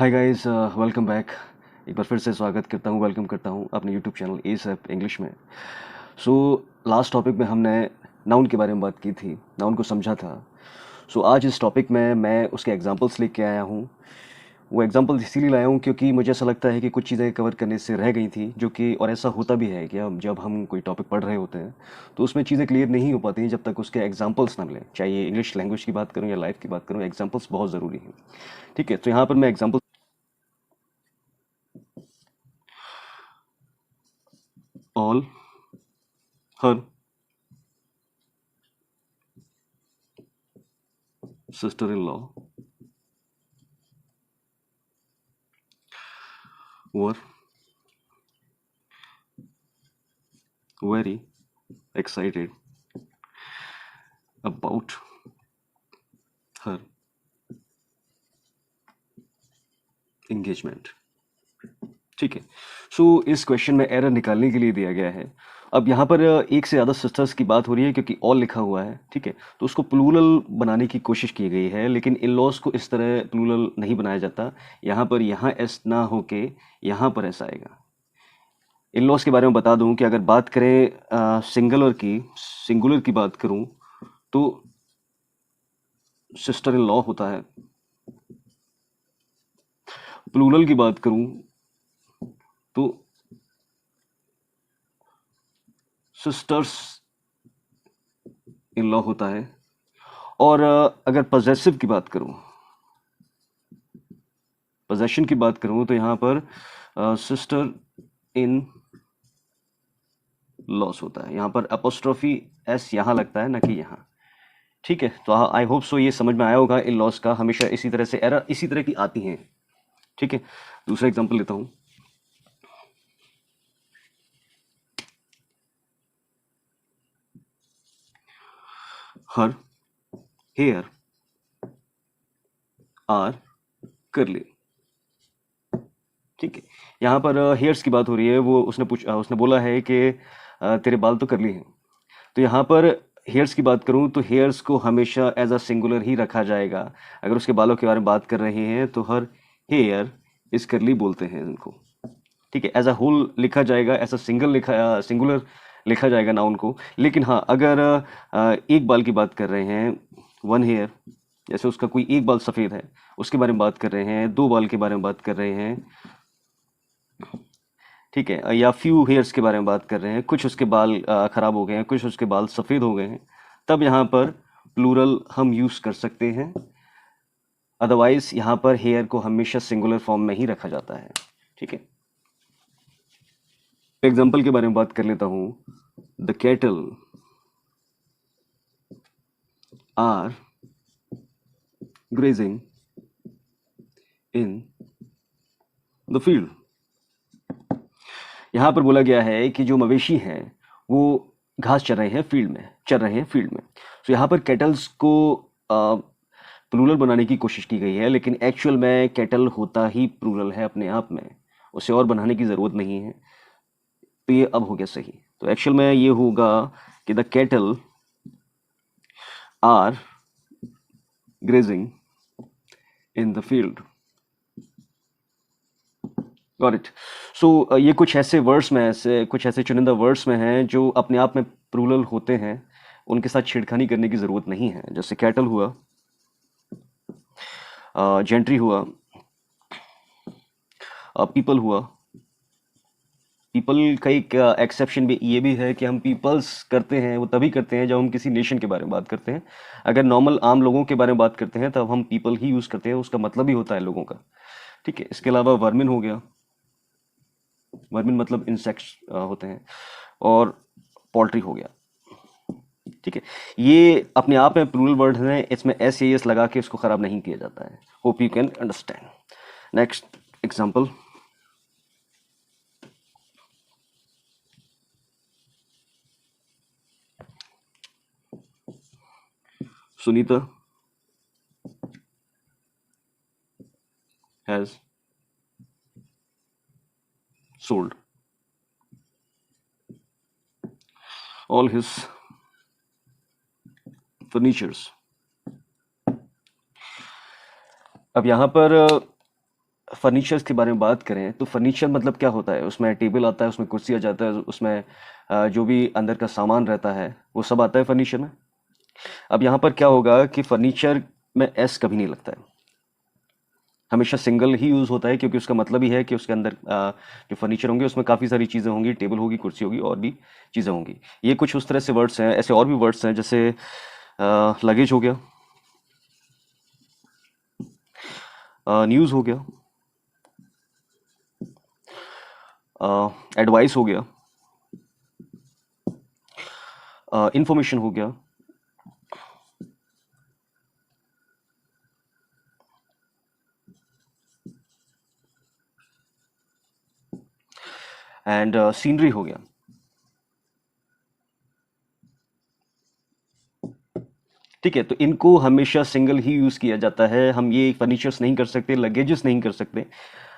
Hi guys, welcome back. एक बार फिर से स्वागत करता हूँ, वेलकम करता हूँ अपने यूट्यूब चैनल एसएप इंग्लिश में। सो लास्ट टॉपिक में हमने नाउन के बारे में बात की थी, नाउन को समझा था। सो आज इस टॉपिक में मैं उसके एग्जांपल्स लेके आया हूँ। वो एग्जांपल इसीलिए लाया हूँ क्योंकि मुझे ऐसा लगता है कि कुछ चीज़ें कवर करने से रह गई थी, जो कि और ऐसा होता भी है कि जब हम कोई टॉपिक पढ़ रहे होते हैं तो उसमें चीज़ें क्लियर नहीं हो पाती जब तक उसके एग्जांपल्स ना मिलें। चाहे ये इंग्लिश लैंग्वेज की बात करूँ या लाइफ की बात करूँ, एग्जांपल्स बहुत ज़रूरी हैं। ठीक है, तो यहाँ पर मैं example all, her, sister-in-law were very excited about her engagement। ठीक है। सो इस क्वेश्चन में एरर निकालने के लिए दिया गया है। अब यहाँ पर एक से ज़्यादा सिस्टर्स की बात हो रही है क्योंकि ऑल लिखा हुआ है। ठीक है, तो उसको प्लूरल बनाने की कोशिश की गई है, लेकिन इन लॉज को इस तरह प्लूरल नहीं बनाया जाता। यहाँ पर यहाँ एस ना होके यहाँ पर ऐसा आएगा। इन लॉज के बारे में बता दूं कि अगर बात करें सिंगुलर की बात करूं तो सिस्टर इन लॉ होता है। प्लूरल की बात करूं तो सिस्टर्स इन लॉ होता है। और अगर पोजेशन की बात करूं तो यहाँ पर सिस्टर इन लॉस होता है। यहाँ पर अपोस्ट्रोफी एस यहाँ लगता है, ना कि यहाँ। ठीक है, तो आई होप सो ये समझ में आया होगा। इन लॉस का हमेशा इसी तरह से एरर इसी तरह की आती हैं। ठीक है, दूसरा एग्जांपल लेता हूं। हर हेयर आर करली। ठीक है, यहाँ पर हेयर्स की बात हो रही है। वो उसने बोला है कि तेरे बाल तो करली हैं। तो यहाँ पर हेयर्स की बात करूँ तो हेयर्स को हमेशा एज अ सिंगुलर ही रखा जाएगा। अगर उसके बालों के बारे में बात कर रहे हैं तो हर हेयर इस करली बोलते हैं इनको। ठीक है, एज अ होल लिखा जाएगा, एज अ सिंगुलर लिखा जाएगा नाउन को। लेकिन हाँ, अगर एक बाल की बात कर रहे हैं, वन हेयर, जैसे उसका कोई एक बाल सफ़ेद है उसके बारे में बात कर रहे हैं, दो बाल के बारे में बात कर रहे हैं। ठीक है, या फ्यू हेयर्स के बारे में बात कर रहे हैं, कुछ उसके बाल खराब हो गए हैं, कुछ उसके बाल सफ़ेद हो गए हैं, तब यहाँ पर प्लूरल हम यूज़ कर सकते हैं। अदरवाइज यहाँ पर हेयर को हमेशा सिंगुलर फॉर्म में ही रखा जाता है। ठीक है, एग्जाम्पल के बारे में बात कर लेता हूँ। The cattle are grazing in the field. यहाँ पर बोला गया है कि जो मवेशी हैं वो घास चर रहे हैं फील्ड में। तो यहाँ पर कैटल्स को प्लूरल बनाने की कोशिश की गई है, लेकिन एक्चुअल में कैटल होता ही प्लूरल है अपने आप में, उसे और बनाने की ज़रूरत नहीं है। तो ये अब हो गया सही। तो एक्चुअल में ये होगा कि the cattle are grazing in the field. Got it. So ये कुछ ऐसे चुनिंदा वर्ड्स में हैं जो अपने आप में प्लूरल होते हैं, उनके साथ छेड़खानी करने की ज़रूरत नहीं है। जैसे कैटल हुआ, जेंट्री हुआ, पीपल हुआ। पीपल का एक एक्सेप्शन भी ये भी है कि हम पीपल्स करते हैं वो तभी करते हैं जब हम किसी नेशन के बारे में बात करते हैं। अगर नॉर्मल आम लोगों के बारे में बात करते हैं तब हम पीपल ही यूज़ करते हैं, उसका मतलब ही होता है लोगों का। ठीक है, इसके अलावा वर्मिन हो गया। वर्मिन मतलब इंसेक्ट्स होते हैं। और पोल्ट्री हो गया। ठीक है, ये अपने आप में प्लूरल वर्ड हैं, इसमें एस या एस लगा के इसको खराब नहीं किया जाता है। Hope you can understand. Next example. Sunita has sold all his furnitures। अब यहाँ पर फर्नीचर्स के बारे में बात करें तो फर्नीचर मतलब क्या होता है, उसमें टेबल आता है, उसमें कुर्सी आ जाता है, उसमें जो भी अंदर का सामान रहता है वो सब आता है फर्नीचर में। अब यहाँ पर क्या होगा कि फर्नीचर में एस कभी नहीं लगता है, हमेशा सिंगल ही यूज़ होता है, क्योंकि उसका मतलब ही है कि उसके अंदर जो फर्नीचर होंगे उसमें काफ़ी सारी चीज़ें होंगी, टेबल होगी, कुर्सी होगी, और भी चीज़ें होंगी। ये कुछ उस तरह से वर्ड्स हैं। ऐसे और भी वर्ड्स हैं, जैसे लगेज हो गया, न्यूज़ हो गया, एडवाइस हो गया, इंफॉर्मेशन हो गया, एंड सीनरी हो गया। ठीक है, तो इनको हमेशा सिंगल ही यूज़ किया जाता है। हम ये फर्नीचर्स नहीं कर सकते, लगेजेस नहीं कर सकते।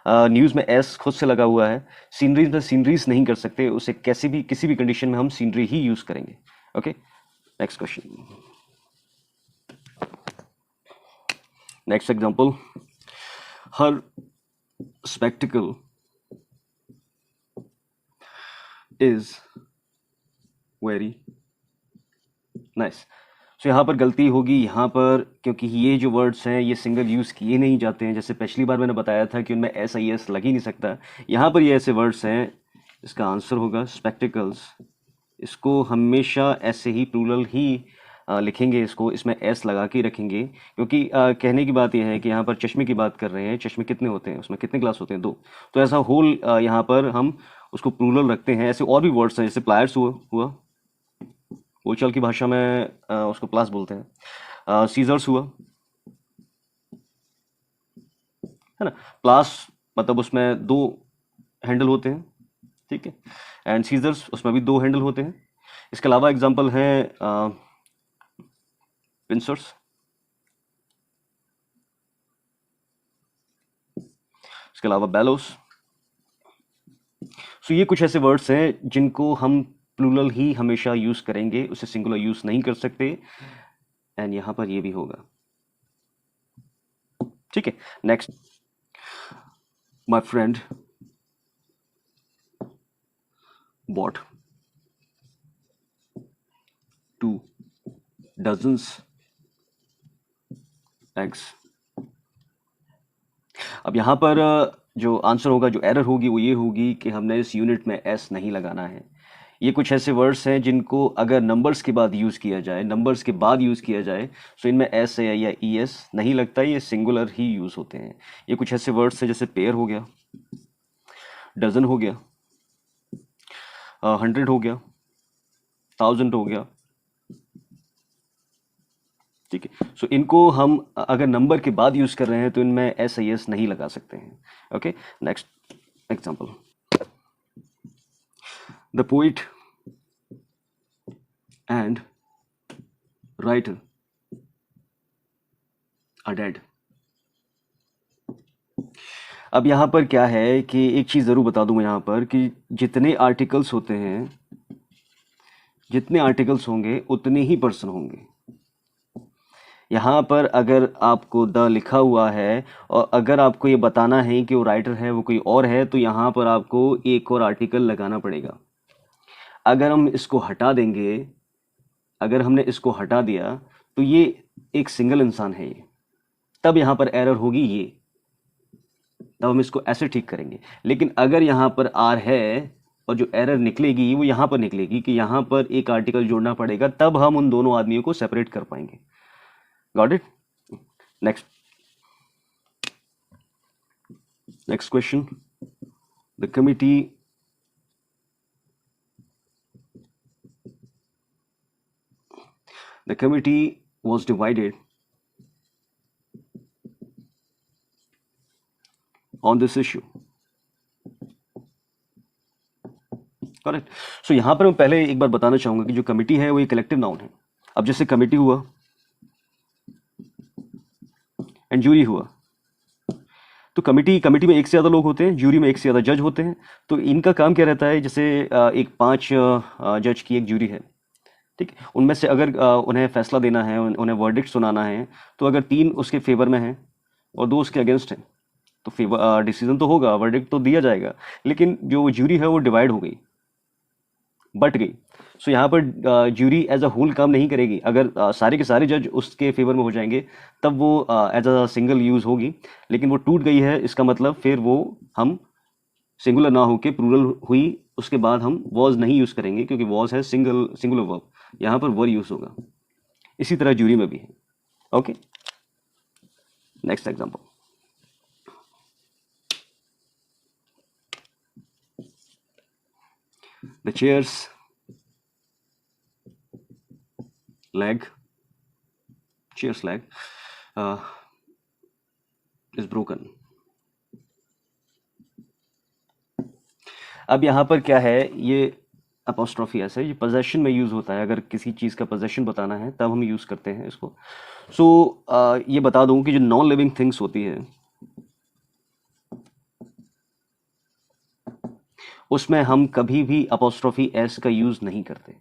न्यूज़ में एस खुद से लगा हुआ है। सीनरीज में सीनरीज नहीं कर सकते, उसे कैसे भी किसी भी कंडीशन में हम सीनरी ही यूज़ करेंगे। Okay, next question, next example. Her spectacle is very nice. So यहाँ पर गलती होगी यहाँ पर, क्योंकि ये जो वर्ड्स हैं ये सिंगल यूज़ किए नहीं जाते हैं। जैसे पिछली बार मैंने बताया था कि उनमें एस आई एस लग ही नहीं सकता, यहाँ पर ये ऐसे वर्ड्स हैं। इसका आंसर होगा स्पेक्टिकल्स। इसको हमेशा ऐसे ही प्लूरल ही लिखेंगे, इसको इसमें एस लगा के रखेंगे, क्योंकि कहने की बात यह है कि यहाँ पर चश्मे की बात कर रहे हैं। चश्मे कितने होते हैं, उसमें कितने ग्लास होते हैं, 2। तो ऐसा होल यहाँ पर हम उसको प्लूरल रखते हैं। ऐसे और भी वर्ड्स हैं, जैसे प्लायर्स हुआ, बोलचाल की भाषा में उसको प्लास बोलते हैं। सीजर्स हुआ, है ना। प्लास मतलब उसमें 2 हैंडल होते हैं, ठीक है। एंड सीजर्स, उसमें भी 2 हैंडल होते हैं। इसके अलावा एग्जांपल हैं पिंसर्स, इसके अलावा बैलोस। सो ये कुछ ऐसे वर्ड्स हैं जिनको हम प्लूरल ही हमेशा यूज करेंगे, उसे सिंगुलर यूज नहीं कर सकते। एंड यहां पर ये भी होगा, ठीक है। Next, my friend bought 2 dozens eggs। अब यहाँ पर जो आंसर होगा, जो एरर होगी वो ये होगी कि हमने इस यूनिट में एस नहीं लगाना है। ये कुछ ऐसे वर्ड्स हैं जिनको अगर नंबर्स के बाद यूज़ किया जाए, नंबर्स के बाद यूज़ किया जाए, तो इनमें एस है या ई एस नहीं लगता, ये सिंगुलर ही यूज़ होते हैं। ये कुछ ऐसे वर्ड्स हैं जैसे पेयर हो गया, डजन हो गया, 100 हो गया, 1000 हो गया, ठीक है। सो इनको हम अगर नंबर के बाद यूज़ कर रहे हैं तो इनमें एस आई एस नहीं लगा सकते हैं। Okay, next example. The poet and writer are dead. अब यहाँ पर क्या है कि एक चीज़ ज़रूर बता दूँ मैं यहाँ पर कि जितने आर्टिकल्स होते हैं, जितने आर्टिकल्स होंगे उतने ही पर्सन होंगे। यहाँ पर अगर आपको द लिखा हुआ है और अगर आपको ये बताना है कि वो राइटर है वो कोई और है, तो यहाँ पर आपको एक और आर्टिकल लगाना पड़ेगा। अगर हम इसको हटा देंगे, अगर हमने इसको हटा दिया तो ये एक सिंगल इंसान है ये, तब यहाँ पर एरर होगी ये, तब हम इसको ऐसे ठीक करेंगे। लेकिन अगर यहाँ पर आर है और जो एरर निकलेगी वो यहाँ पर निकलेगी कि यहाँ पर एक आर्टिकल जोड़ना पड़ेगा, तब हम उन दोनों आदमियों को सेपरेट कर पाएंगे। Got it? Next question. The committee was divided on this issue। Correct. So यहाँ पर मैं पहले एक बार बताना चाहूंगा कि जो कमिटी है वो एक कलेक्टिव नाउन है। अब जैसे कमिटी हुआ एंड जूरी हुआ, तो कमिटी में एक से ज़्यादा लोग होते हैं, जूरी में एक से ज़्यादा जज होते हैं। तो इनका काम क्या रहता है, जैसे एक 5 जज की एक जूरी है, ठीक है। उनमें से अगर उन्हें फैसला देना है, उन्हें वर्डिक्ट सुनाना है, तो अगर 3 उसके फेवर में हैं और 2 उसके अगेंस्ट हैं, तो फेवर डिसीजन तो होगा, वर्डिक्ट तो दिया जाएगा, लेकिन जो ज्यूरी है वो डिवाइड हो गई, बट गई। सो यहाँ पर ज्यूरी एज अ होल काम नहीं करेगी। अगर सारे के सारे जज उसके फेवर में हो जाएंगे तब वो एज अ सिंगल यूज होगी, लेकिन वो टूट गई है, इसका मतलब फिर वो हम सिंगुलर ना होके प्लूरल हुई, उसके बाद हम वॉज नहीं यूज करेंगे, क्योंकि वॉज है सिंगुलर वर्ब, यहाँ पर वर यूज होगा। इसी तरह ज्यूरी में भी है। Okay, next example. The chairs leg chair's leg is broken। अब यहाँ पर क्या है, ये अपोस्ट्रोफी ऐसे ये पोजेशन में यूज होता है। अगर किसी चीज का पोजेशन बताना है तब हम यूज करते हैं इसको। सो ये बता दूं कि जो नॉन लिविंग थिंग्स होती है उसमें हम कभी भी अपोस्ट्रोफी एस का यूज नहीं करते,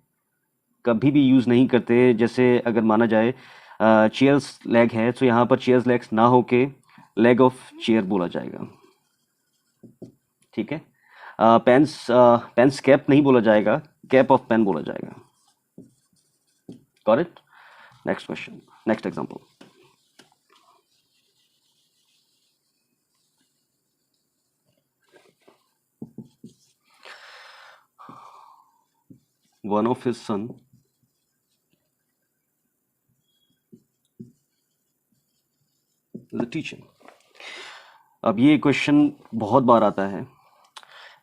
कभी भी यूज नहीं करते। जैसे अगर माना जाए चेयर्स लेग है, तो यहाँ पर चेयर्स लेग्स ना होके लेग ऑफ चेयर बोला जाएगा, ठीक है। पेन्स कैप नहीं बोला जाएगा, कैप ऑफ पेन बोला जाएगा। Got it? Next question, next example. One of his son is a teacher. अब ये क्वेश्चन बहुत बार आता है,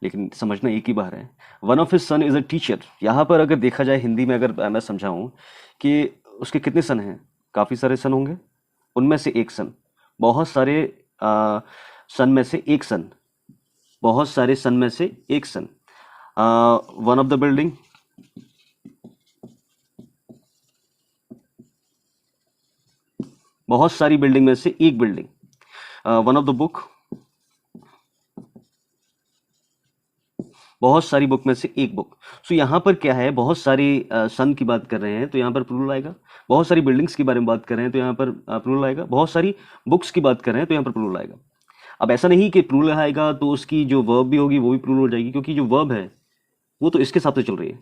लेकिन समझना एक ही बार है। One of his son is a teacher, यहाँ पर अगर देखा जाए हिंदी में, अगर मैं समझाऊं कि उसके कितने सन हैं, काफ़ी सारे सन होंगे, उनमें से एक सन, बहुत सारे सन में से एक सन, बहुत सारे सन में से एक सन, वन ऑफ द बिल्डिंग, बहुत सारी बिल्डिंग में से एक building, one of the book, बहुत सारी बुक में से एक बुक। सो यहाँ पर क्या है, बहुत सारी सन की बात कर रहे हैं तो यहाँ पर प्लूरल आएगा, बहुत सारी बिल्डिंग्स के बारे में बात कर रहे हैं तो यहाँ पर प्लूरल आएगा, बहुत सारी बुक्स की बात कर रहे हैं तो यहाँ पर प्लूरल आएगा। अब ऐसा नहीं कि प्लूरल आएगा तो उसकी जो वर्ब भी होगी वो भी प्लूरल हो जाएगी, क्योंकि जो वर्ब है वो तो इसके हिसाब से चल रही है।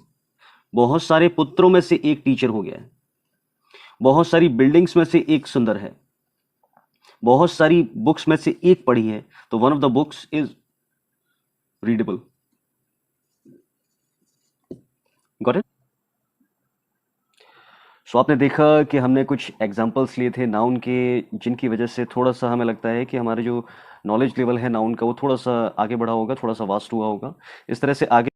बहुत सारे पुत्रों में से एक टीचर हो गया है, बहुत सारी बिल्डिंग्स में से एक सुंदर है, बहुत सारी बुक्स में से एक पढ़ी है, तो one of the books is readable. Got it? So आपने देखा कि हमने कुछ एग्जांपल्स लिए थे नाउन के, जिनकी वजह से थोड़ा सा हमें लगता है कि हमारे जो नॉलेज लेवल है नाउन का वो थोड़ा सा आगे बढ़ा होगा, थोड़ा सा वास्ट हुआ होगा। इस तरह से आगे